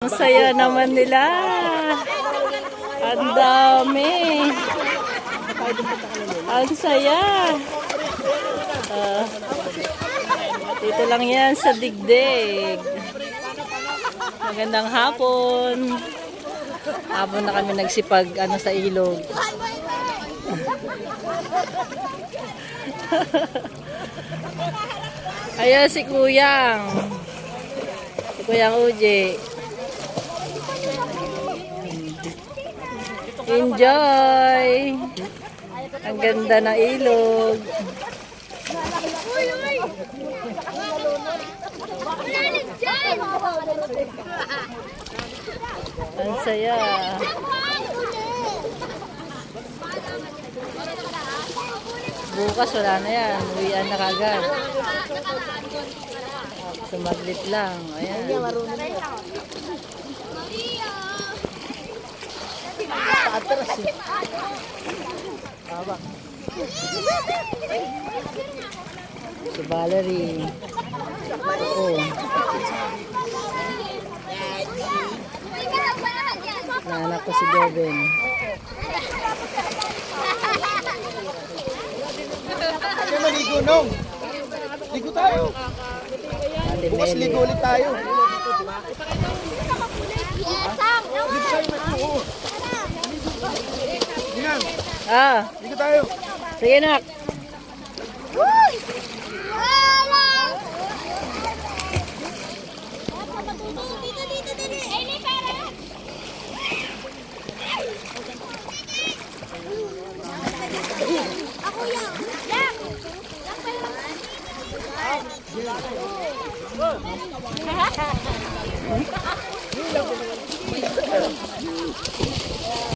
Ang saya naman nila. Ang dami. Ang saya. Dito lang yan sa Digdig. Magandang hapon. Hapon na kami nagsipag sa ilog. Ayan si Kuyang. Si Kuyang Uji. Enjoy! Ang ganda ng ilog. Ang saya. Bukas wala na yan. Uwian na kagad. Sumaglit lang. Ayan. Atras eh. Tawag. Si Valerie. Oo. Naanak ko si Gavin. Kaya maligo nung. Ligo tayo. Bukas ligo ulit tayo. Ligo tayo. Sige nak.